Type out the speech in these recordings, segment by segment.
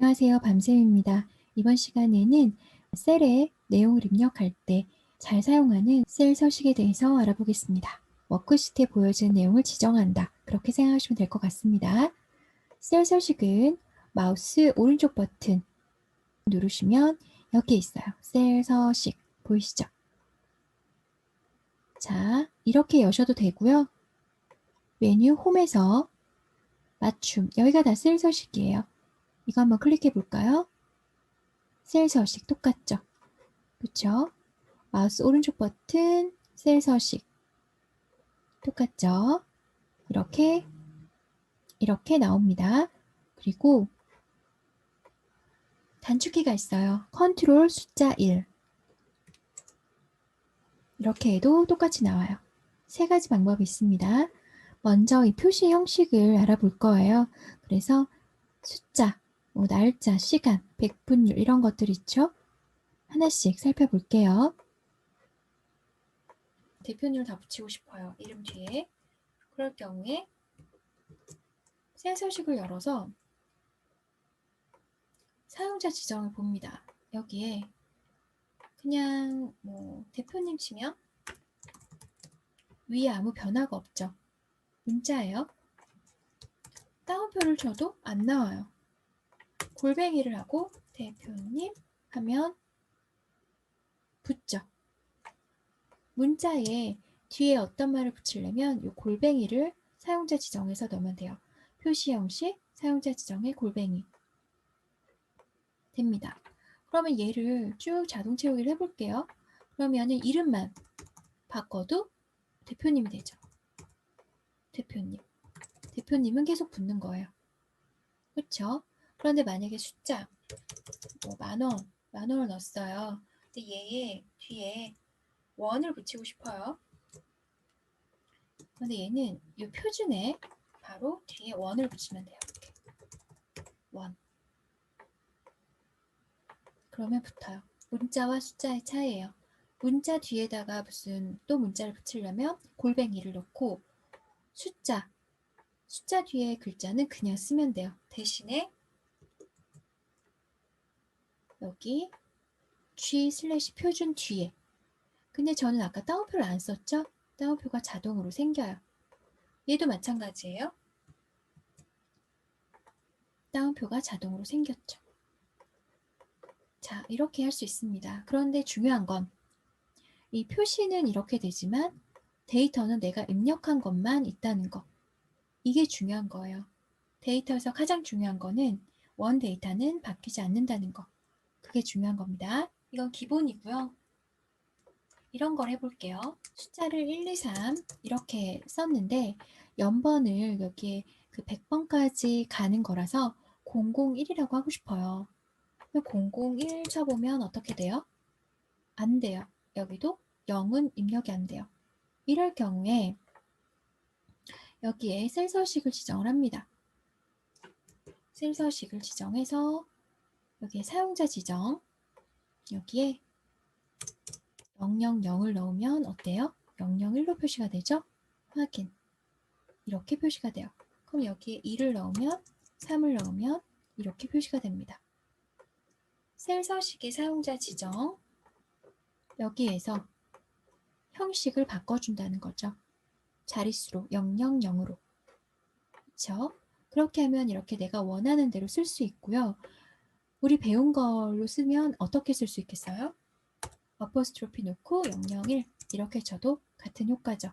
안녕하세요. 밤쌤입니다. 이번 시간에는 셀에 내용을 입력할 때 잘 사용하는 셀 서식에 대해서 알아보겠습니다. 워크시트에 보여지는 내용을 지정한다. 그렇게 생각하시면 될 것 같습니다. 셀 서식은 마우스 오른쪽 버튼 누르시면 여기에 있어요. 셀 서식 보이시죠? 자, 이렇게 여셔도 되고요. 메뉴 홈에서 맞춤, 여기가 다 셀 서식이에요. 이거 한번 클릭해 볼까요? 셀 서식 똑같죠? 그쵸? 마우스 오른쪽 버튼, 셀 서식. 똑같죠? 이렇게 나옵니다. 그리고 단축키가 있어요. 컨트롤 숫자 1. 이렇게 해도 똑같이 나와요. 세 가지 방법이 있습니다. 먼저 이 표시 형식을 알아볼 거예요. 그래서 숫자, 날짜, 시간, 백분율 이런 것들 있죠? 하나씩 살펴볼게요. 대표님을 다 붙이고 싶어요. 이름 뒤에. 그럴 경우에 셀 서식을 열어서 사용자 지정을 봅니다. 여기에 그냥 대표님 치면 위에 아무 변화가 없죠. 문자예요. 따옴표를 쳐도 안 나와요. 골뱅이를 하고 대표님 하면 붙죠. 문자에 뒤에 어떤 말을 붙이려면 이 골뱅이를 사용자 지정에서 넣으면 돼요. 표시 형식, 사용자 지정의 골뱅이 됩니다. 그러면 얘를 쭉 자동 채우기를 해볼게요. 그러면은 이름만 바꿔도 대표님이 되죠. 대표님은 계속 붙는 거예요. 그렇죠? 그런데 만약에 숫자 만 원을 넣었어요. 근데 얘의 뒤에 원을 붙이고 싶어요. 근데 얘는 이 표준에 바로 뒤에 원을 붙이면 돼요. 이렇게. 원. 그러면 붙어요. 문자와 숫자의 차이예요. 문자 뒤에다가 무슨 또 문자를 붙이려면 골뱅이를 넣고 숫자 뒤에 글자는 그냥 쓰면 돼요. 대신에 여기 G/표준 뒤에. 근데 저는 아까 따옴표를 안 썼죠? 따옴표가 자동으로 생겨요. 얘도 마찬가지예요. 따옴표가 자동으로 생겼죠. 자, 이렇게 할 수 있습니다. 그런데 중요한 건 이 표시는 이렇게 되지만 데이터는 내가 입력한 것만 있다는 거. 이게 중요한 거예요. 데이터에서 가장 중요한 거는 원 데이터는 바뀌지 않는다는 거. 그게 중요한 겁니다. 이건 기본이고요. 이런 걸 해볼게요. 숫자를 1, 2, 3 이렇게 썼는데 연번을 여기에 그 100번까지 가는 거라서 001이라고 하고 싶어요. 001 쳐보면 어떻게 돼요? 안 돼요. 여기도 0은 입력이 안 돼요. 이럴 경우에 여기에 셀 서식을 지정을 합니다. 셀 서식을 지정해서 여기에 사용자 지정 여기에 000을 넣으면 어때요? 001로 표시가 되죠? 확인. 이렇게 표시가 돼요. 그럼 여기에 2를 넣으면 3을 넣으면 이렇게 표시가 됩니다. 셀 서식의 사용자 지정 여기에서 형식을 바꿔준다는 거죠. 자릿수로 000으로. 그렇죠? 그렇게 하면 이렇게 내가 원하는 대로 쓸 수 있고요. 우리 배운 걸로 쓰면 어떻게 쓸 수 있겠어요? 어퍼스트로피 놓고 001 이렇게 쳐도 같은 효과죠.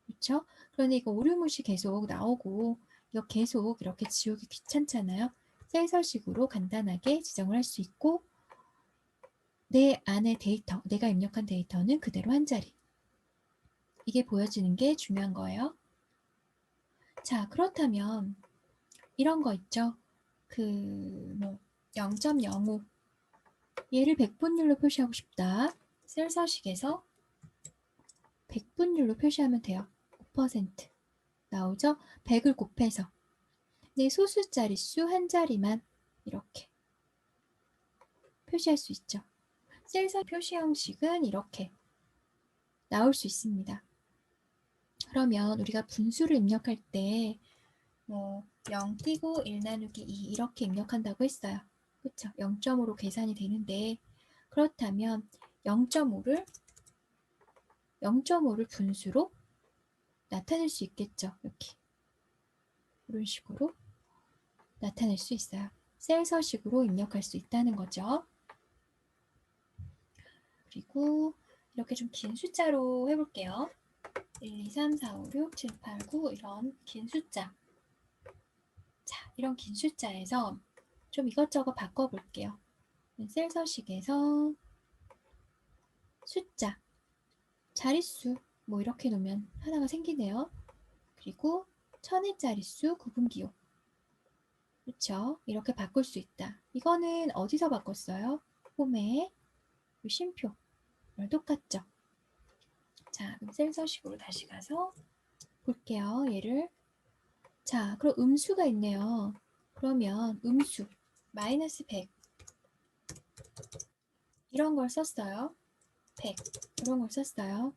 그렇죠? 그런데 이거 오류무시 계속 나오고 이거 계속 이렇게 지우기 귀찮잖아요. 셀 서식으로 간단하게 지정을 할 수 있고 내 안에 데이터, 내가 입력한 데이터는 그대로 한 자리. 이게 보여지는 게 중요한 거예요. 자, 그렇다면 이런 거 있죠? 0.05 얘를 백분율로 표시하고 싶다. 셀 서식에서 백분율로 표시하면 돼요. 5% 나오죠? 100을 곱해서 내 소수 자릿수 한 자리만 이렇게 표시할 수 있죠. 셀서 표시 형식은 이렇게 나올 수 있습니다. 그러면 우리가 분수를 입력할 때 0 띄고 1 나누기 2 이렇게 입력한다고 했어요. 그쵸? 0.5로 계산이 되는데 그렇다면 0.5를 분수로 나타낼 수 있겠죠. 이렇게 이런 식으로 나타낼 수 있어요. 셀 서식으로 입력할 수 있다는 거죠. 그리고 이렇게 좀 긴 숫자로 해볼게요. 1, 2, 3, 4, 5, 6, 7, 8, 9 이런 긴 숫자. 자, 이런 긴 숫자에서 좀 이것저것 바꿔볼게요. 셀 서식에서 숫자, 자릿수 뭐 이렇게 놓으면 하나가 생기네요. 그리고 천의 자릿수 구분기호. 그렇죠? 이렇게 바꿀 수 있다. 이거는 어디서 바꿨어요? 홈에 쉼표. 똑같죠? 자, 그럼 셀 서식으로 다시 가서 볼게요. 얘를. 자, 그럼 음수가 있네요. 그러면 음수 마이너스 100 이런 걸 썼어요. 100 이런 걸 썼어요.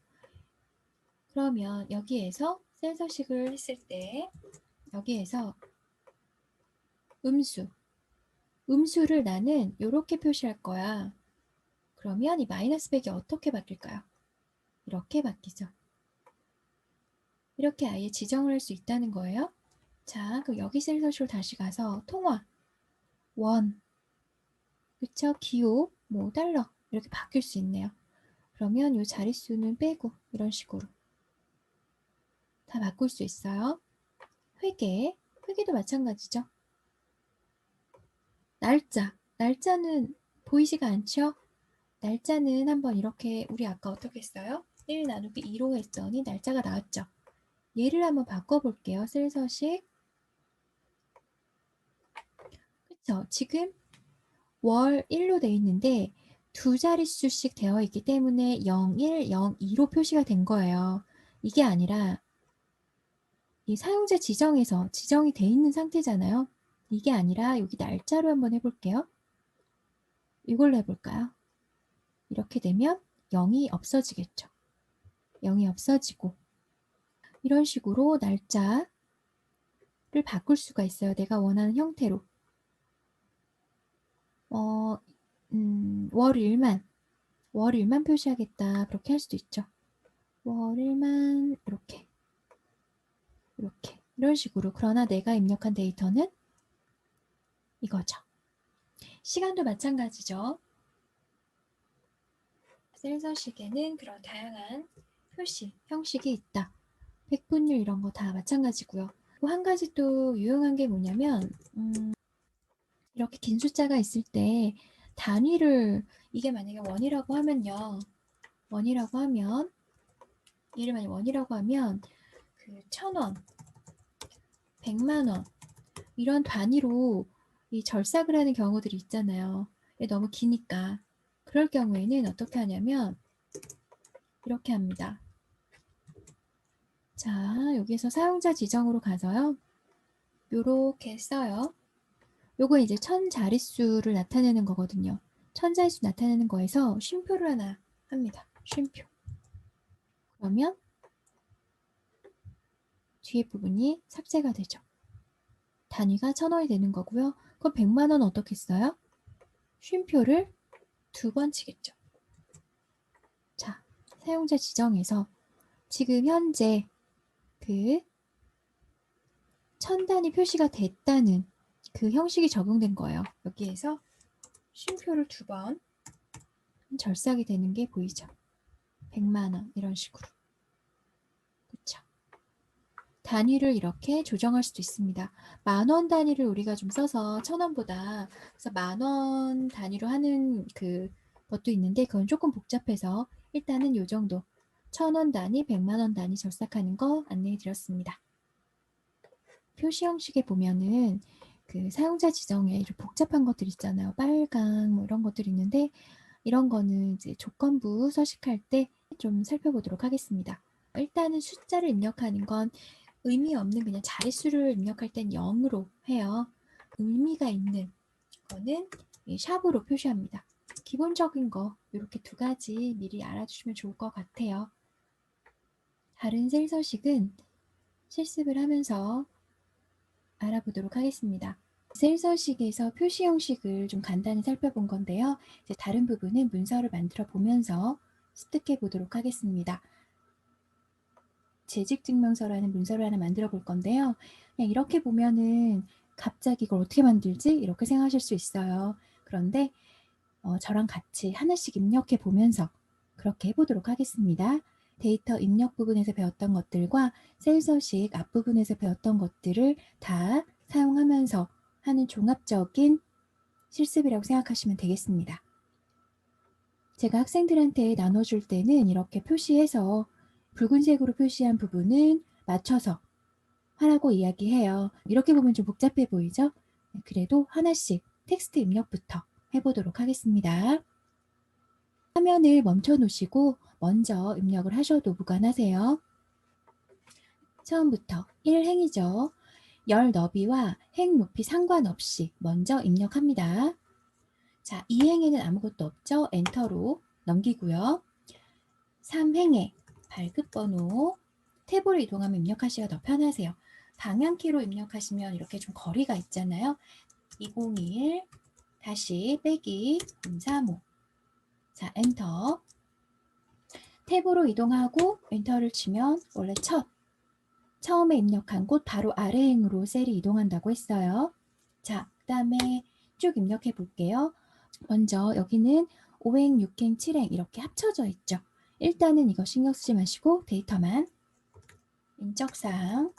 그러면 여기에서 셀 서식을 했을 때 여기에서 음수를 나는 이렇게 표시할 거야. 그러면 이 마이너스 100이 어떻게 바뀔까요? 이렇게 바뀌죠. 이렇게 아예 지정을 할 수 있다는 거예요. 자, 그럼 여기 셀 서식으로 다시 가서 통화, 원, 그쵸? 기호, 뭐 달러 이렇게 바뀔 수 있네요. 그러면 이 자릿수는 빼고 이런 식으로 다 바꿀 수 있어요. 회계도 마찬가지죠. 날짜는 보이지가 않죠? 날짜는 한번 이렇게 우리 아까 어떻게 했어요? 1 나누기 2로 했더니 날짜가 나왔죠. 얘를 한번 바꿔볼게요. 셀 서식. 그쵸? 지금 월 1로 돼 있는데 두 자릿수씩 되어 있기 때문에 01, 02로 표시가 된 거예요. 이게 아니라 이 사용자 지정에서 지정이 돼 있는 상태잖아요. 이게 아니라 여기 날짜로 한번 해볼게요. 이걸로 해볼까요? 이렇게 되면 0이 없어지겠죠. 0이 없어지고 이런 식으로 날짜를 바꿀 수가 있어요. 내가 원하는 형태로. 월일만 표시하겠다. 그렇게 할 수도 있죠. 월일만 이렇게 이런 식으로. 그러나 내가 입력한 데이터는 이거죠. 시간도 마찬가지죠. 셀 서식에는 그런 다양한 표시, 형식이 있다. 백분율 이런 거 다 마찬가지고요. 한 가지 또 유용한 게 뭐냐면 이렇게 긴 숫자가 있을 때 단위를 이게 만약에 원이라고 하면요. 얘를 만약 원이라고 하면 그 1,000원, 100만 원 이런 단위로 이 절삭을 하는 경우들이 있잖아요. 너무 기니까. 그럴 경우에는 어떻게 하냐면 이렇게 합니다. 자, 여기서 사용자 지정으로 가서요. 요렇게 써요. 요거 이제 천 자릿수를 나타내는 거거든요. 천 자릿수 나타내는 거에서 쉼표를 하나 합니다. 쉼표. 그러면 뒤에 부분이 삭제가 되죠. 단위가 1,000원이 되는 거고요. 그럼 100만 원 어떻게 써요? 쉼표를 두 번 치겠죠. 자, 사용자 지정에서 지금 현재 그 1000단위 표시가 됐다는 그 형식이 적용된 거예요. 여기에서 쉼표를 두 번 절삭이 되는 게 보이죠. 100만 원 이런 식으로. 그쵸? 단위를 이렇게 조정할 수도 있습니다. 만원 단위를 우리가 좀 써서 1,000원보다 그래서 만원 단위로 하는 그 것도 있는데 그건 조금 복잡해서 일단은 요 정도 1,000원 단위, 100만 원 단위 절삭하는 거 안내해 드렸습니다. 표시 형식에 보면은 그 사용자 지정에 이런 복잡한 것들 있잖아요. 빨강 뭐 이런 것들이 있는데 이런 거는 이제 조건부 서식할 때 좀 살펴보도록 하겠습니다. 일단은 숫자를 입력하는 건 의미 없는 그냥 자릿수를 입력할 땐 0으로 해요. 의미가 있는 거는 샵으로 표시합니다. 기본적인 거 이렇게 두 가지 미리 알아두시면 좋을 것 같아요. 다른 셀 서식은 실습을 하면서 알아보도록 하겠습니다. 셀서식에서 표시 형식을 좀 간단히 살펴본 건데요. 이제 다른 부분은 문서를 만들어 보면서 습득해 보도록 하겠습니다. 재직증명서라는 문서를 하나 만들어 볼 건데요. 그냥 이렇게 보면은 갑자기 이걸 어떻게 만들지? 이렇게 생각하실 수 있어요. 그런데 저랑 같이 하나씩 입력해 보면서 그렇게 해보도록 하겠습니다. 데이터 입력 부분에서 배웠던 것들과 셀서식 앞부분에서 배웠던 것들을 다 사용하면서 하는 종합적인 실습이라고 생각하시면 되겠습니다. 제가 학생들한테 나눠줄 때는 이렇게 표시해서 붉은색으로 표시한 부분은 맞춰서 하라고 이야기해요. 이렇게 보면 좀 복잡해 보이죠? 그래도 하나씩 텍스트 입력부터 해보도록 하겠습니다. 화면을 멈춰 놓으시고 먼저 입력을 하셔도 무관하세요. 처음부터 1행이죠. 열 너비와 행 높이 상관없이 먼저 입력합니다. 자, 2행에는 아무것도 없죠? 엔터로 넘기고요. 3행에 발급번호 탭으로 이동하면 입력하시기가 더 편하세요. 방향키로 입력하시면 이렇게 좀 거리가 있잖아요. 201 다시 빼기 035 자, 엔터 탭으로 이동하고 엔터를 치면 원래 처음에 입력한 곳 바로 아래 행으로 셀이 이동한다고 했어요. 자, 그 다음에 쭉 입력해 볼게요. 먼저 여기는 5행, 6행, 7행 이렇게 합쳐져 있죠. 일단은 이거 신경 쓰지 마시고 데이터만 인적사항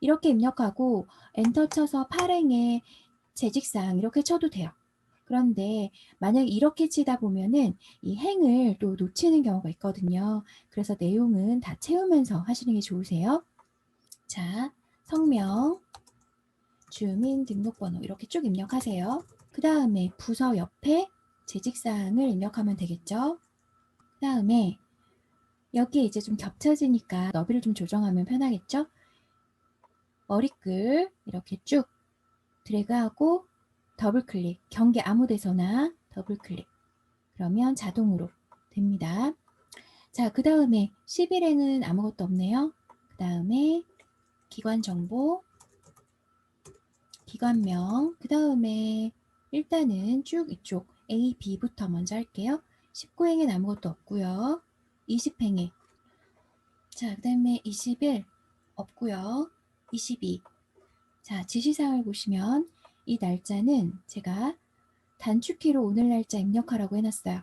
이렇게 입력하고 엔터 쳐서 8행에 재직사항 이렇게 쳐도 돼요. 그런데 만약 이렇게 치다 보면은 이 행을 또 놓치는 경우가 있거든요. 그래서 내용은 다 채우면서 하시는 게 좋으세요. 자, 성명, 주민등록번호 이렇게 쭉 입력하세요. 그 다음에 부서 옆에 재직사항을 입력하면 되겠죠. 그 다음에 여기에 이제 좀 겹쳐지니까 너비를 좀 조정하면 편하겠죠. 머리글 이렇게 쭉 드래그하고 더블클릭, 경계 아무 데서나 더블클릭. 그러면 자동으로 됩니다. 자, 그 다음에 11행은 아무것도 없네요. 그 다음에 기관 정보, 기관명, 그 다음에 일단은 쭉 이쪽 A, B부터 먼저 할게요. 19행엔 아무것도 없고요. 20행에 자, 그 다음에 21 없고요. 22 자, 지시사항을 보시면 이 날짜는 제가 단축키로 오늘 날짜 입력하라고 해놨어요.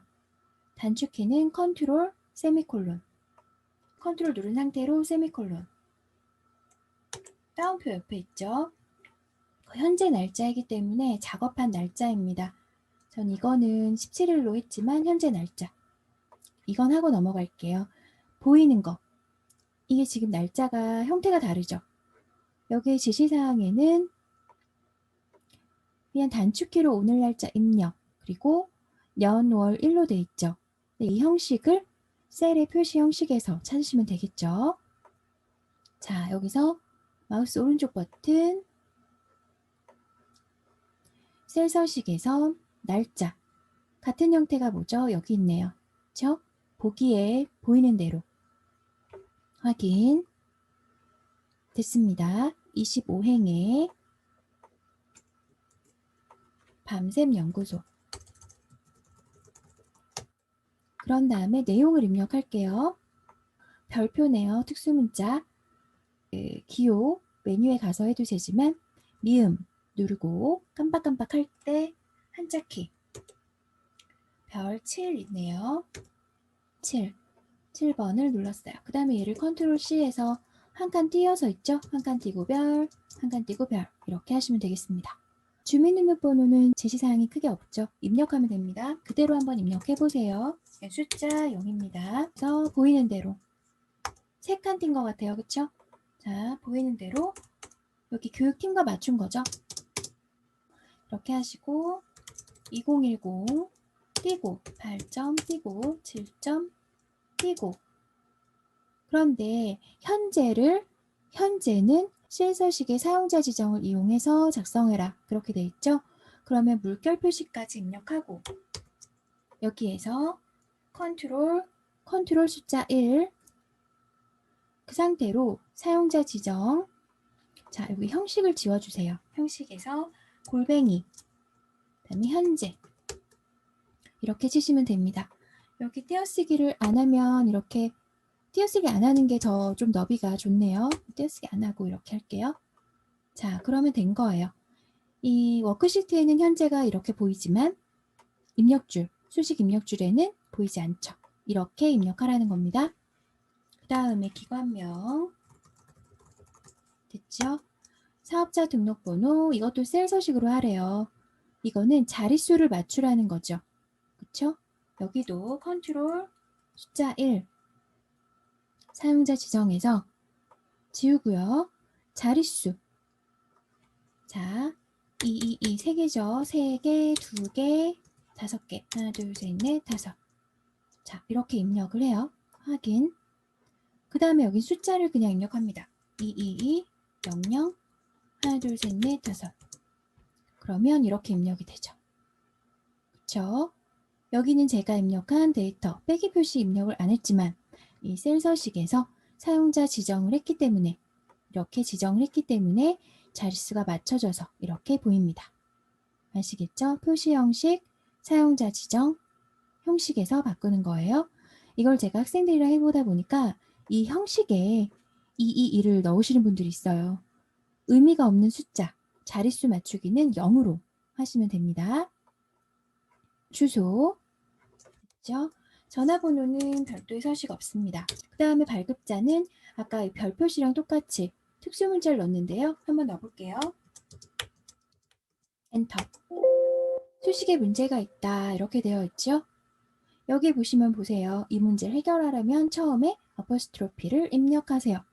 단축키는 컨트롤 세미콜론 컨트롤 누른 상태로 세미콜론 따옴표 옆에 있죠. 현재 날짜이기 때문에 작업한 날짜입니다. 전 이거는 17일로 했지만 현재 날짜 이건 하고 넘어갈게요. 보이는 거 이게 지금 날짜가 형태가 다르죠. 여기 지시사항에는 그냥 단축키로 오늘 날짜 입력 그리고 년, 월, 일로 돼 있죠. 이 형식을 셀의 표시 형식에서 찾으시면 되겠죠. 자, 여기서 마우스 오른쪽 버튼 셀 서식에서 날짜 같은 형태가 뭐죠? 여기 있네요. 그렇죠? 보기에 보이는 대로 확인 됐습니다. 25행에 밤샘 연구소 그런 다음에 내용을 입력할게요. 별표네요. 특수문자 기호 메뉴에 가서 해도 되지만 미음 누르고 깜빡깜빡 할 때 한자키 별 7 있네요. 7번을 눌렀어요. 그 다음에 얘를 컨트롤 C에서 한 칸 띄어서 있죠? 한 칸 띄고 별, 한 칸 띄고 별 이렇게 하시면 되겠습니다. 주민등록번호는 제시사항이 크게 없죠? 입력하면 됩니다. 그대로 한번 입력해 보세요. 숫자 0입니다. 그래서 보이는 대로 3칸 띈 것 같아요. 그쵸? 자, 보이는 대로 여기 교육팀과 맞춘 거죠? 이렇게 하시고 2010 띄고 8점 띄고 7점 띄고 그런데 현재는 실서식의 사용자 지정을 이용해서 작성해라 그렇게 돼 있죠. 그러면 물결 표시까지 입력하고 여기에서 컨트롤 숫자 1 그 상태로 사용자 지정 자 여기 형식을 지워주세요. 형식에서 골뱅이, 그다음에 현재 이렇게 치시면 됩니다. 여기 띄어쓰기를 안 하면 이렇게 띄어쓰기 안 하는 게 더 좀 너비가 좋네요. 띄어쓰기 안 하고 이렇게 할게요. 자, 그러면 된 거예요. 이 워크시트에는 현재가 이렇게 보이지만 입력줄, 수식 입력줄에는 보이지 않죠. 이렇게 입력하라는 겁니다. 그 다음에 기관명 됐죠? 사업자 등록번호, 이것도 셀 서식으로 하래요. 이거는 자릿수를 맞추라는 거죠. 그쵸? 여기도 컨트롤 숫자 1 사용자 지정에서 지우고요. 자릿수 자 2, 3개죠. 3개, 2개, 5개 하나, 둘, 셋, 넷, 다섯. 자, 이렇게 입력을 해요. 확인. 그 다음에 여기 숫자를 그냥 입력합니다. 222, 00, 하나, 둘, 셋, 넷, 다섯. 그러면 이렇게 입력이 되죠. 그쵸? 여기는 제가 입력한 데이터 빼기 표시 입력을 안 했지만 이 셀 서식에서 사용자 지정을 했기 때문에 이렇게 지정을 했기 때문에 자릿수가 맞춰져서 이렇게 보입니다. 아시겠죠? 표시 형식, 사용자 지정, 형식에서 바꾸는 거예요. 이걸 제가 학생들이랑 해보다 보니까 이 형식에 222를 넣으시는 분들이 있어요. 의미가 없는 숫자, 자릿수 맞추기는 0으로 하시면 됩니다. 주소, 그렇죠? 전화번호는 별도의 서식 없습니다. 그 다음에 발급자는 아까 이 별 표시랑 똑같이 특수문자를 넣는데요. 한번 넣어볼게요. 엔터. 수식에 문제가 있다 이렇게 되어 있죠. 여기 보시면 보세요. 이 문제를 해결하려면 처음에 어퍼스트로피를 입력하세요.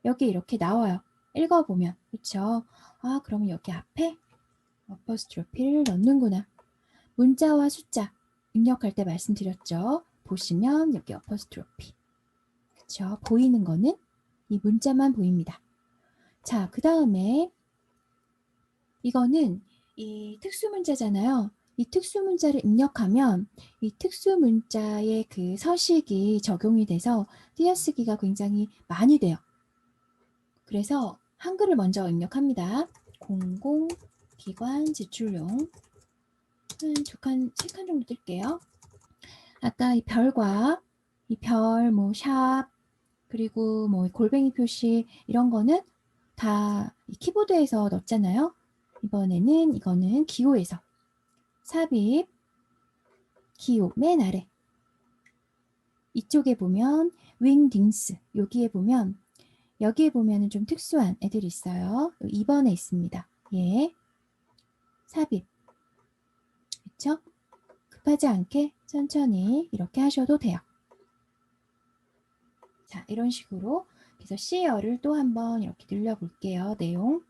여기 이렇게 나와요. 읽어보면 그렇죠? 아, 그러면 여기 앞에 어퍼스트로피를 넣는구나. 문자와 숫자 입력할 때 말씀드렸죠. 보시면 여기 어퍼스트로피 그렇죠? 보이는 거는 이 문자만 보입니다. 자, 그 다음에 이거는 이 특수문자잖아요. 이 특수문자를 입력하면 이 특수문자의 그 서식이 적용이 돼서 띄어쓰기가 굉장히 많이 돼요. 그래서 한글을 먼저 입력합니다. 공공기관 지출용 한 2칸, 3칸 정도 뜰게요. 아까 이 별과 이 별, 뭐 샵, 그리고 뭐 골뱅이 표시 이런 거는 다 이 키보드에서 넣었잖아요. 이번에는 이거는 기호에서 삽입, 기호 맨 아래 이쪽에 보면 윙딩스 여기에 보면 여기에 보면은 좀 특수한 애들이 있어요. 2번에 있습니다. 예, 삽입 그렇죠? 급하지 않게 천천히 이렇게 하셔도 돼요. 자, 이런 식으로 그래서 C열을 또 한번 이렇게 늘려볼게요. 내용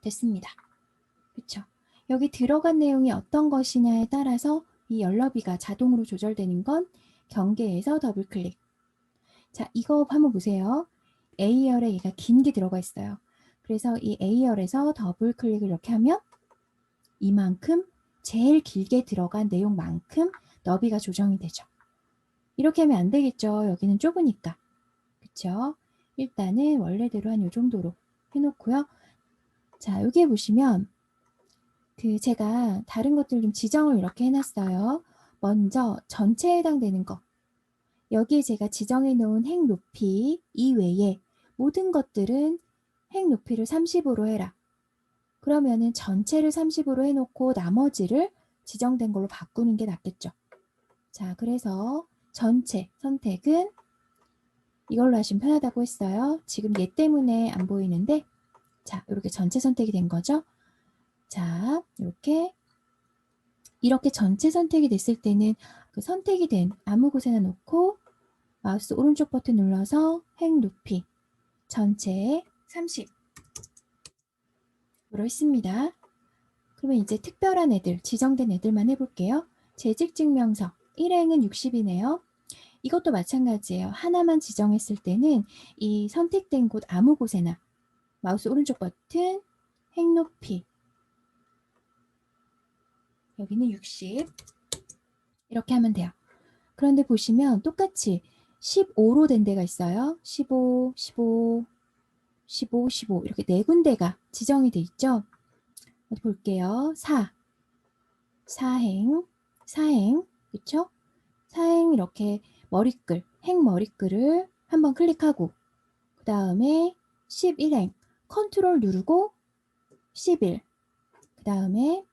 됐습니다. 그렇죠? 여기 들어간 내용이 어떤 것이냐에 따라서 이 열너비가 자동으로 조절되는 건 경계에서 더블 클릭. 자, 이거 한번 보세요. A열에 얘가 긴 게 들어가 있어요. 그래서 이 A열에서 더블 클릭을 이렇게 하면 이만큼 제일 길게 들어간 내용만큼 너비가 조정이 되죠. 이렇게 하면 안 되겠죠. 여기는 좁으니까. 그쵸? 일단은 원래대로 한 요 정도로 해놓고요. 자, 여기에 보시면 그 제가 다른 것들 좀 지정을 이렇게 해놨어요. 먼저 전체에 해당되는 거. 여기에 제가 지정해 놓은 핵 높이 이외에 모든 것들은 핵 높이를 30으로 해라. 그러면은 전체를 30으로 해놓고 나머지를 지정된 걸로 바꾸는 게 낫겠죠. 자, 그래서 전체 선택은 이걸로 하시면 편하다고 했어요. 지금 얘 때문에 안 보이는데 자, 이렇게 전체 선택이 된 거죠. 자, 이렇게 전체 선택이 됐을 때는 그 선택이 된 아무 곳에나 놓고 마우스 오른쪽 버튼 눌러서 핵 높이 전체 30으로 했습니다. 그러면 이제 특별한 애들, 지정된 애들만 해볼게요. 재직증명서 1행은 60이네요. 이것도 마찬가지예요. 하나만 지정했을 때는 이 선택된 곳 아무 곳에나 마우스 오른쪽 버튼 핵 높이 여기는 60 이렇게 하면 돼요. 그런데 보시면 똑같이 15로 된 데가 있어요. 15, 15, 15, 15 이렇게 네 군데가 지정이 돼 있죠. 어디 볼게요. 사행, 그쵸? 사행 이렇게 머리글, 행 머리글을 한번 클릭하고 그 다음에 11행 컨트롤 누르고 11 그 다음에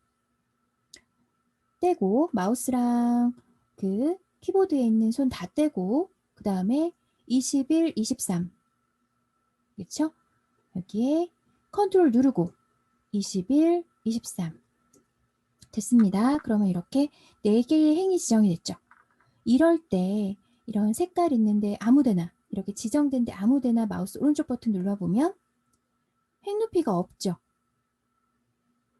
떼고 마우스랑 그 키보드에 있는 손 다 떼고 그 다음에 21, 23 그쵸? 여기에 컨트롤 누르고 21, 23 됐습니다. 그러면 이렇게 4개의 행이 지정이 됐죠. 이럴 때 이런 색깔 있는데 아무데나 이렇게 지정된 데 아무데나 마우스 오른쪽 버튼 눌러보면 행 높이가 없죠.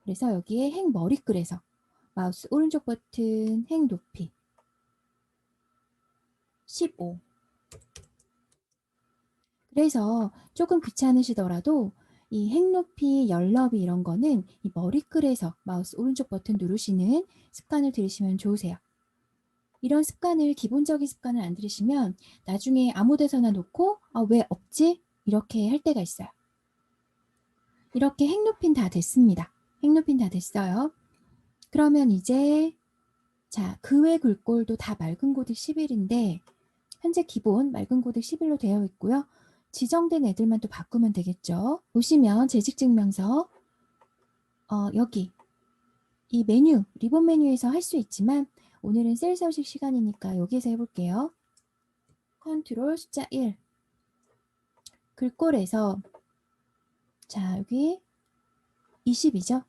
그래서 여기에 행 머리글에서 마우스 오른쪽 버튼 행 높이 15 그래서 조금 귀찮으시더라도 이 행 높이, 열 너비 이런 거는 이 머리글에서 마우스 오른쪽 버튼 누르시는 습관을 들이시면 좋으세요. 이런 습관을 기본적인 습관을 안 들이시면 나중에 아무 데서나 놓고 왜 없지? 이렇게 할 때가 있어요. 이렇게 행 높이는 다 됐습니다. 행 높이는 다 됐어요. 그러면 이제 자, 그 외 글꼴도 다 맑은 고딕 11인데 현재 기본 맑은 고딕 11로 되어 있고요. 지정된 애들만 또 바꾸면 되겠죠. 보시면 재직증명서 여기 이 메뉴, 리본 메뉴에서 할 수 있지만 오늘은 셀 서식 시간이니까 여기에서 해볼게요. 컨트롤 숫자 1 글꼴에서 자 여기 20이죠.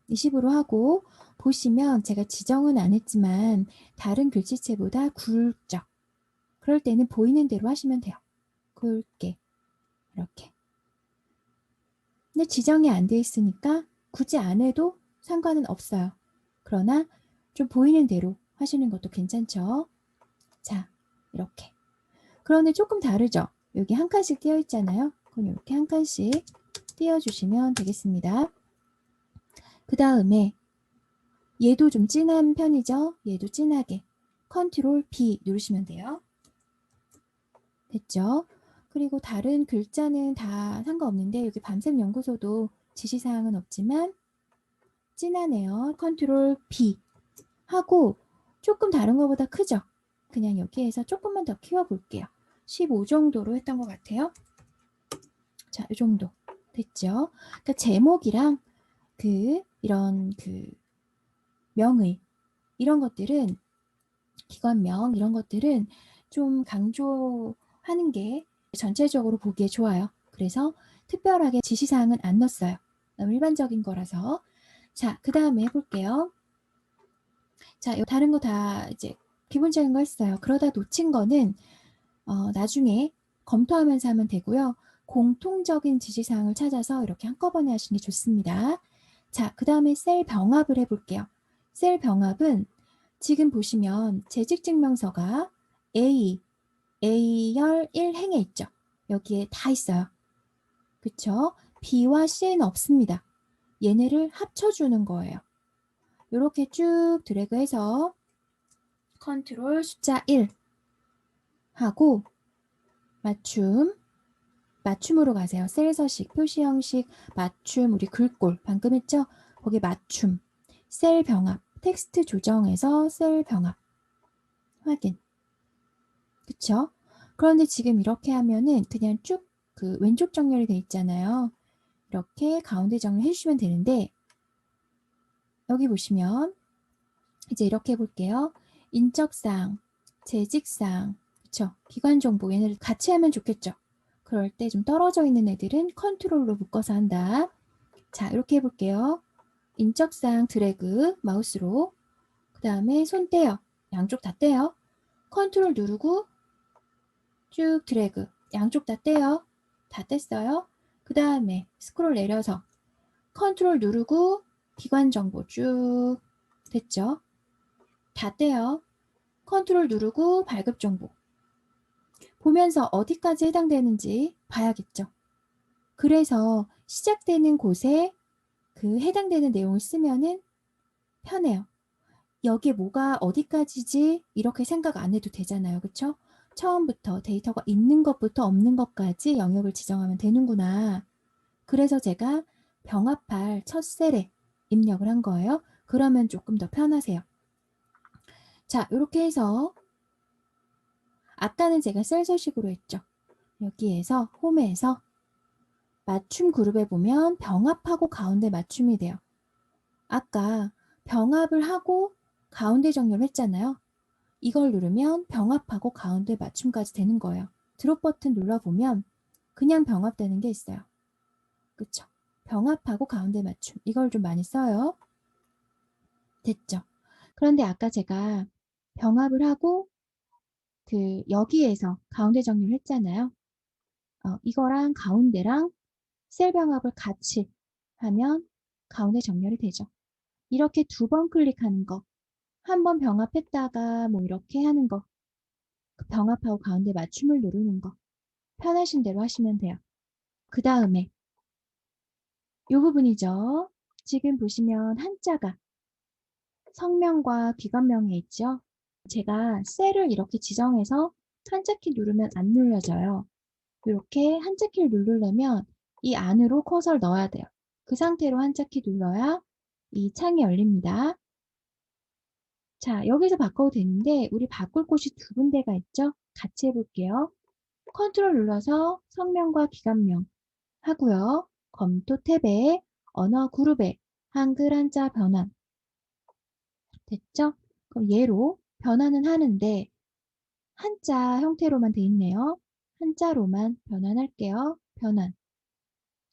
20으로 하고 보시면 제가 지정은 안 했지만 다른 글씨체보다 굵죠. 그럴 때는 보이는 대로 하시면 돼요. 굵게 이렇게. 근데 지정이 안 돼 있으니까 굳이 안 해도 상관은 없어요. 그러나 좀 보이는 대로 하시는 것도 괜찮죠. 자, 이렇게. 그런데 조금 다르죠. 여기 한 칸씩 띄어 있잖아요. 그럼 이렇게 한 칸씩 띄워주시면 되겠습니다. 그 다음에 얘도 좀 진한 편이죠. 얘도 진하게 컨트롤 B 누르시면 돼요. 됐죠? 그리고 다른 글자는 다 상관없는데 여기 밤샘 연구소도 지시사항은 없지만 진하네요. 컨트롤 B 하고 조금 다른 것보다 크죠? 그냥 여기에서 조금만 더 키워볼게요. 15 정도로 했던 것 같아요. 자, 이 정도 됐죠? 그러니까 제목이랑 이런 명의 이런 것들은 기관명 이런 것들은 좀 강조하는 게 전체적으로 보기에 좋아요. 그래서 특별하게 지시사항은 안 넣었어요. 너무 일반적인 거라서. 자, 그 다음에 해볼게요. 자, 다른 거 다 이제 기본적인 거 했어요. 그러다 놓친 거는 나중에 검토하면서 하면 되고요. 공통적인 지시사항을 찾아서 이렇게 한꺼번에 하시는 게 좋습니다. 자, 그 다음에 셀 병합을 해볼게요. 셀 병합은 지금 보시면 재직증명서가 A열 1행에 있죠. 여기에 다 있어요. 그쵸? B와 C는 없습니다. 얘네를 합쳐주는 거예요. 이렇게 쭉 드래그해서 컨트롤 숫자 1 하고 맞춤으로 가세요. 셀 서식, 표시 형식, 맞춤, 우리 글꼴 방금 했죠? 거기 맞춤, 셀 병합, 텍스트 조정에서 셀 병합 확인. 그쵸? 그런데 지금 이렇게 하면은 그냥 쭉 왼쪽 정렬이 돼 있잖아요. 이렇게 가운데 정렬 해주시면 되는데 여기 보시면 이제 이렇게 해볼게요. 인적사항, 재직사항, 그쵸? 기관정보 얘네를 같이 하면 좋겠죠? 그럴 때 좀 떨어져 있는 애들은 컨트롤로 묶어서 한다. 자, 이렇게 해볼게요. 인적사항 드래그 마우스로 그 다음에 손 떼요. 양쪽 다 떼요. 컨트롤 누르고 쭉 드래그 양쪽 다 떼요. 다 뗐어요. 그 다음에 스크롤 내려서 컨트롤 누르고 기관 정보 쭉 됐죠? 다 떼요. 컨트롤 누르고 발급 정보 보면서 어디까지 해당되는지 봐야겠죠. 그래서 시작되는 곳에 해당되는 내용을 쓰면은 편해요. 여기에 뭐가 어디까지지 이렇게 생각 안 해도 되잖아요. 그쵸? 처음부터 데이터가 있는 것부터 없는 것까지 영역을 지정하면 되는구나. 그래서 제가 병합할 첫 셀에 입력을 한 거예요. 그러면 조금 더 편하세요. 자, 이렇게 해서 아까는 제가 셀 서식으로 했죠. 여기에서 홈에서 맞춤 그룹에 보면 병합하고 가운데 맞춤이 돼요. 아까 병합을 하고 가운데 정렬을 했잖아요. 이걸 누르면 병합하고 가운데 맞춤까지 되는 거예요. 드롭 버튼 눌러보면 그냥 병합되는 게 있어요. 그쵸? 병합하고 가운데 맞춤. 이걸 좀 많이 써요. 됐죠? 그런데 아까 제가 병합을 하고 여기에서 가운데 정리를 했잖아요. 이거랑 가운데랑 셀 병합을 같이 하면 가운데 정렬이 되죠. 이렇게 2번 클릭하는 거, 한 번 병합했다가 뭐 이렇게 하는 거, 그 병합하고 가운데 맞춤을 누르는 거, 편하신 대로 하시면 돼요. 그 다음에 이 부분이죠. 지금 보시면 한자가 성명과 기관명에 있죠. 제가 셀을 이렇게 지정해서 한자키 누르면 안 눌러져요. 이렇게 한자키를 누르려면 이 안으로 커서를 넣어야 돼요. 그 상태로 한자키 눌러야 이 창이 열립니다. 자, 여기서 바꿔도 되는데 우리 바꿀 곳이 2군데가 있죠. 같이 해볼게요. 컨트롤 눌러서 성명과 기관명 하고요. 검토 탭에 언어 그룹에 한글 한자 변환 됐죠? 그럼 얘로 변환은 하는데 한자 형태로만 돼 있네요. 한자로만 변환할게요. 변환.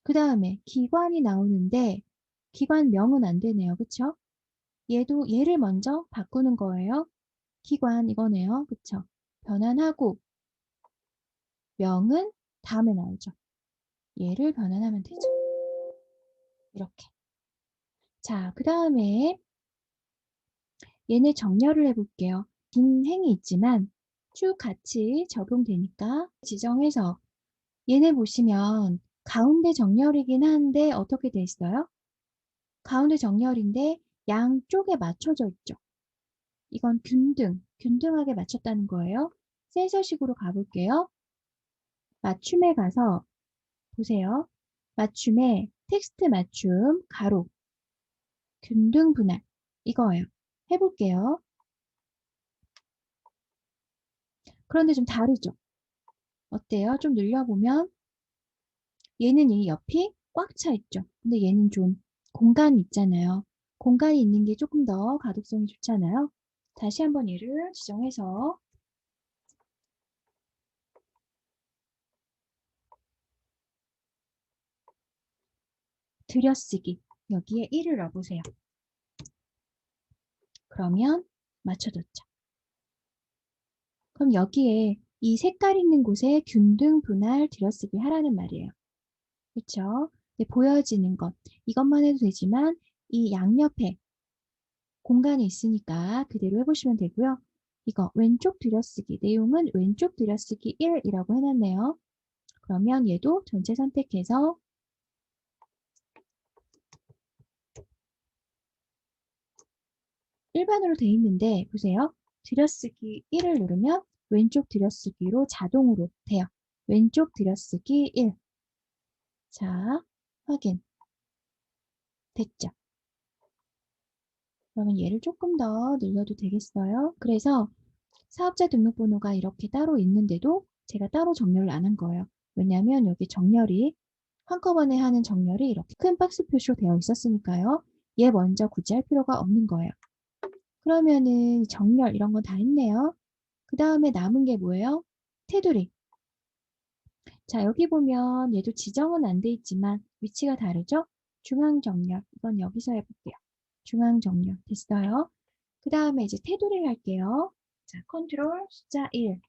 그 다음에 기관이 나오는데 기관명은 안 되네요. 그쵸? 얘를 먼저 바꾸는 거예요. 기관 이거네요. 그쵸? 변환하고 명은 다음에 나오죠. 얘를 변환하면 되죠. 이렇게. 자, 그 다음에 얘네 정렬을 해볼게요. 긴 행이 있지만 쭉 같이 적용되니까 지정해서 얘네 보시면 가운데 정렬이긴 한데 어떻게 돼 있어요? 가운데 정렬인데 양쪽에 맞춰져 있죠. 이건 균등하게 맞췄다는 거예요. 센서식으로 가볼게요. 맞춤에 가서 보세요. 맞춤에 텍스트 맞춤, 가로, 균등 분할 이거예요. 해볼게요. 그런데 좀 다르죠? 어때요? 좀 늘려보면 얘는 이 옆이 꽉 차 있죠. 근데 얘는 좀 공간이 있잖아요. 공간이 있는 게 조금 더 가독성이 좋잖아요. 다시 한번 얘를 지정해서 들여쓰기 여기에 1을 넣어보세요. 그러면 맞춰졌죠. 그럼 여기에 이 색깔 있는 곳에 균등 분할 들여쓰기 하라는 말이에요. 그렇죠? 보여지는 것 이것만 해도 되지만 이 양옆에 공간이 있으니까 그대로 해보시면 되고요. 이거 왼쪽 들여쓰기 내용은 왼쪽 들여쓰기 1이라고 해놨네요. 그러면 얘도 전체 선택해서 일반으로 돼 있는데 보세요. 들여쓰기 1을 누르면 왼쪽 들여쓰기로 자동으로 돼요. 왼쪽 들여쓰기 1. 자, 확인. 됐죠? 그러면 얘를 조금 더 늘려도 되겠어요? 그래서 사업자 등록번호가 이렇게 따로 있는데도 제가 따로 정렬을 안 한 거예요. 왜냐하면 여기 정렬이 한꺼번에 하는 정렬이 이렇게 큰 박스 표시로 되어 있었으니까요. 얘 먼저 굳이 할 필요가 없는 거예요. 그러면은 정렬 이런 건 다 했네요. 그 다음에 남은 게 뭐예요? 테두리. 자, 여기 보면 얘도 지정은 안 돼 있지만 위치가 다르죠? 중앙 정렬. 이건 여기서 해볼게요. 중앙 정렬. 됐어요. 그 다음에 이제 테두리를 할게요. 자, 컨트롤 숫자 1.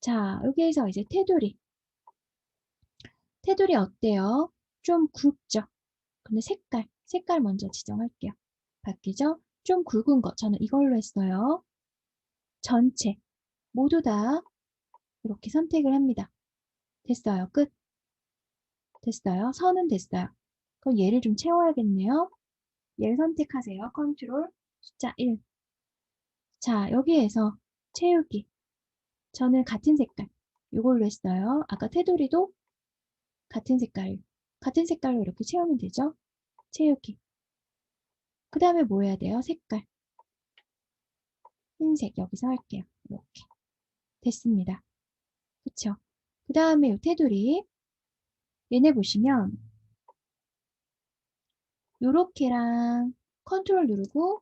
자, 여기에서 이제 테두리. 테두리 어때요? 좀 굵죠? 근데 색깔 먼저 지정할게요. 바뀌죠? 좀 굵은 거. 저는 이걸로 했어요. 전체. 모두 다 이렇게 선택을 합니다. 됐어요. 끝. 됐어요. 선은 됐어요. 그럼 얘를 좀 채워야겠네요. 얘를 선택하세요. 컨트롤 숫자 1. 자, 여기에서 채우기. 저는 같은 색깔. 이걸로 했어요. 아까 테두리도 같은 색깔. 같은 색깔로 이렇게 채우면 되죠? 채우기. 그 다음에 뭐 해야 돼요? 색깔. 흰색 여기서 할게요. 이렇게. 됐습니다. 그쵸? 그 다음에 이 테두리. 얘네 보시면 요렇게랑 컨트롤 누르고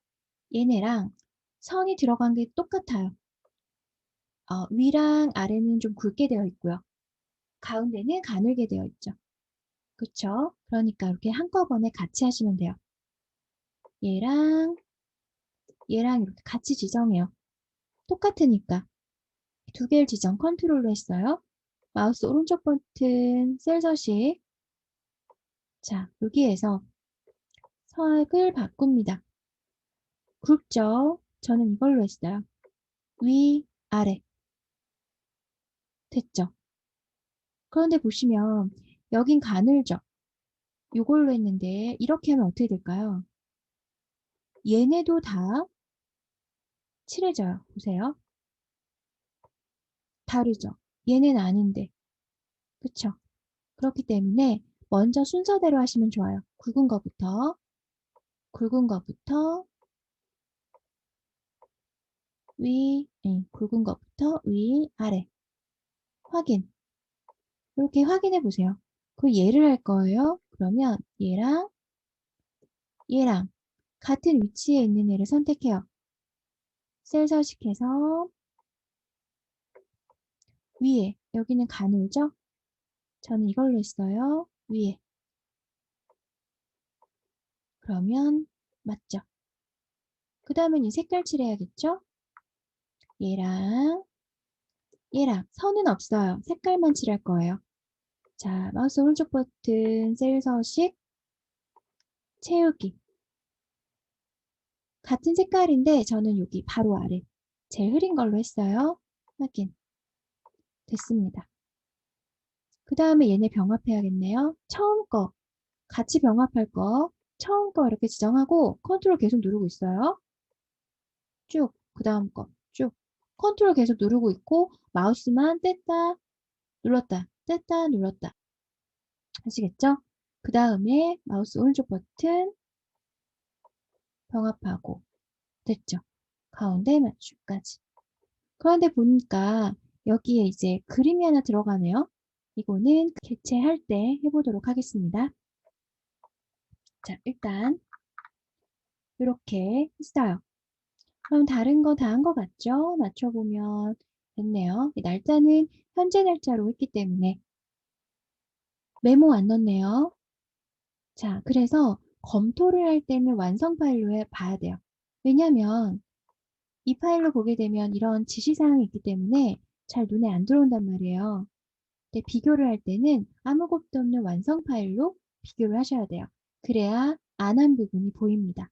얘네랑 선이 들어간 게 똑같아요. 위랑 아래는 좀 굵게 되어 있고요. 가운데는 가늘게 되어 있죠. 그쵸? 그러니까 이렇게 한꺼번에 같이 하시면 돼요. 얘랑 얘랑 이렇게 같이 지정해요. 똑같으니까. 두 개를 지정 컨트롤로 했어요. 마우스 오른쪽 버튼 셀 서식. 자, 여기에서 색을 바꿉니다. 굵죠? 저는 이걸로 했어요. 위, 아래. 됐죠? 그런데 보시면 여긴 가늘죠? 이걸로 했는데 이렇게 하면 어떻게 될까요? 얘네도 다 칠해져요. 보세요. 다르죠? 얘는 아닌데. 그쵸? 그렇기 때문에 먼저 순서대로 하시면 좋아요. 굵은 거부터 굵은 거부터 위, 아래. 확인. 이렇게 확인해 보세요. 그 얘를 할 거예요. 그러면 얘랑 얘랑 같은 위치에 있는 애를 선택해요. 셀 서식해서 위에, 여기는 가늘죠? 저는 이걸로 했어요. 위에. 그러면 맞죠? 그 다음엔 이 색깔 칠해야겠죠? 얘랑 얘랑 선은 없어요. 색깔만 칠할 거예요. 자, 마우스 오른쪽 버튼 셀 서식 채우기. 같은 색깔인데 저는 여기 바로 아래 제일 흐린 걸로 했어요. 확인. 됐습니다. 그 다음에 얘네 병합해야겠네요. 처음 거 같이 병합할 거 처음 거 이렇게 지정하고 컨트롤 계속 누르고 있어요. 쭉 그 다음 거 쭉 컨트롤 계속 누르고 있고 마우스만 뗐다 눌렀다 뗐다 눌렀다 아시겠죠? 그 다음에 마우스 오른쪽 버튼 병합하고 됐죠? 가운데 맞춤까지. 그런데 보니까 여기에 이제 그림이 하나 들어가네요. 이거는 개체할 때 해보도록 하겠습니다. 자, 일단 이렇게 했어요. 그럼 다른 거 다 한 거 같죠? 맞춰보면 됐네요. 날짜는 현재 날짜로 했기 때문에 메모 안 넣었네요. 자, 그래서 검토를 할 때는 완성 파일로 봐야 돼요. 왜냐면 이 파일로 보게 되면 이런 지시사항이 있기 때문에 잘 눈에 안 들어온단 말이에요. 근데 비교를 할 때는 아무것도 없는 완성 파일로 비교를 하셔야 돼요. 그래야 안 한 부분이 보입니다.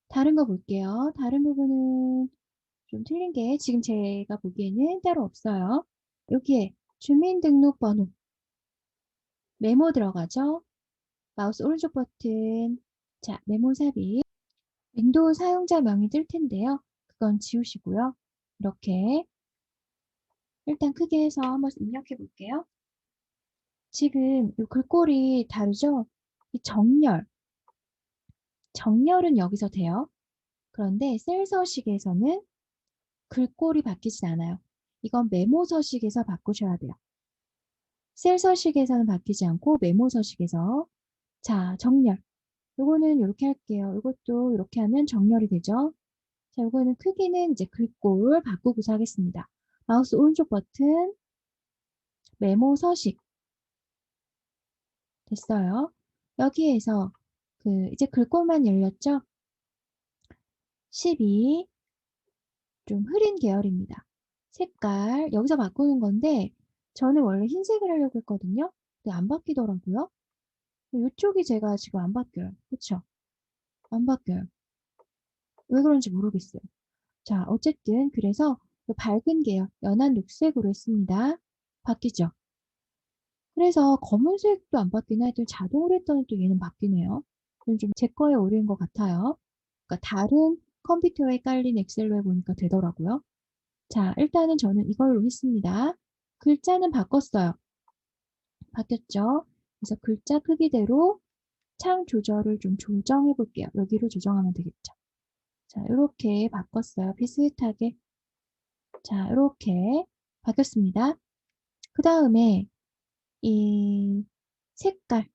다른 거 볼게요. 다른 부분은 좀 틀린 게 지금 제가 보기에는 따로 없어요. 여기에 주민등록번호 메모 들어가죠. 마우스 오른쪽 버튼 자 메모 삽입 윈도우 사용자 명이 뜰 텐데요. 그건 지우시고요. 이렇게 일단 크게 해서 한번 입력해 볼게요. 지금 이 글꼴이 다르죠? 이 정렬은 여기서 돼요. 그런데 셀 서식에서는 글꼴이 바뀌지 않아요. 이건 메모 서식에서 바꾸셔야 돼요. 셀 서식에서는 바뀌지 않고 메모 서식에서 자 정렬 요거는 이렇게 할게요. 이것도 이렇게 하면 정렬이 되죠. 자 요거는 크기는 이제 글꼴 바꾸고서 하겠습니다. 마우스 오른쪽 버튼 메모 서식 됐어요. 여기에서 이제 글꼴만 열렸죠? 12 좀 흐린 계열입니다. 색깔 여기서 바꾸는 건데 저는 원래 흰색을 하려고 했거든요. 근데 안 바뀌더라고요. 이쪽이 제가 지금 안 바뀌어요. 그쵸? 안 바뀌어요. 왜 그런지 모르겠어요. 자, 어쨌든 그래서 밝은 계열, 연한 녹색으로 했습니다. 바뀌죠? 그래서 검은색도 안 바뀌나 했더니 자동으로 했더니 또 얘는 바뀌네요. 이건 좀 제 거에 오류인 것 같아요. 그러니까 다른 컴퓨터에 깔린 엑셀로 해보니까 되더라고요. 자, 일단은 저는 이걸로 했습니다. 글자는 바꿨어요. 바뀌었죠? 그래서 글자 크기대로 창 조절을 좀 조정해 볼게요. 여기로 조정하면 되겠죠. 자, 이렇게 바꿨어요. 비슷하게. 자, 이렇게 바뀌었습니다. 그 다음에 이 색깔,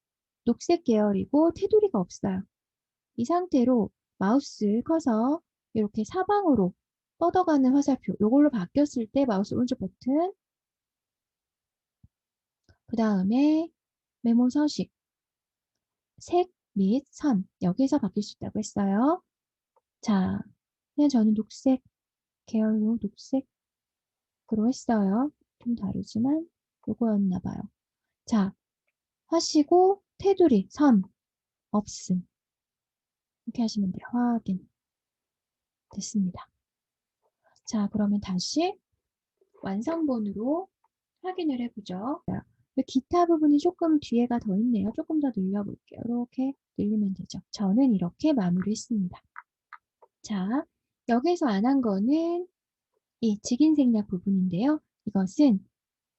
녹색 계열이고 테두리가 없어요. 이 상태로 마우스 커서 이렇게 사방으로 뻗어가는 화살표, 이걸로 바뀌었을 때 마우스 오른쪽 버튼, 그 다음에 메모 서식, 색 및 선, 여기서 바뀔 수 있다고 했어요. 자, 그냥 저는 녹색 계열로 녹색으로 했어요. 좀 다르지만 요거였나 봐요. 자, 하시고 테두리, 선, 없음. 이렇게 하시면 돼요. 확인. 됐습니다. 자, 그러면 다시 완성본으로 확인을 해보죠. 기타 부분이 조금 뒤에가 더 있네요. 조금 더 늘려볼게요. 이렇게 늘리면 되죠. 저는 이렇게 마무리했습니다. 자, 여기서 안 한 거는 이 직인생략 부분인데요. 이것은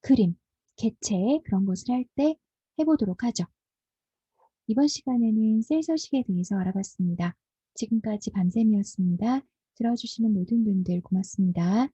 그림, 개체 그런 것을 할 때 해보도록 하죠. 이번 시간에는 셀 서식에 대해서 알아봤습니다. 지금까지 밤샘이었습니다. 들어주시는 모든 분들 고맙습니다.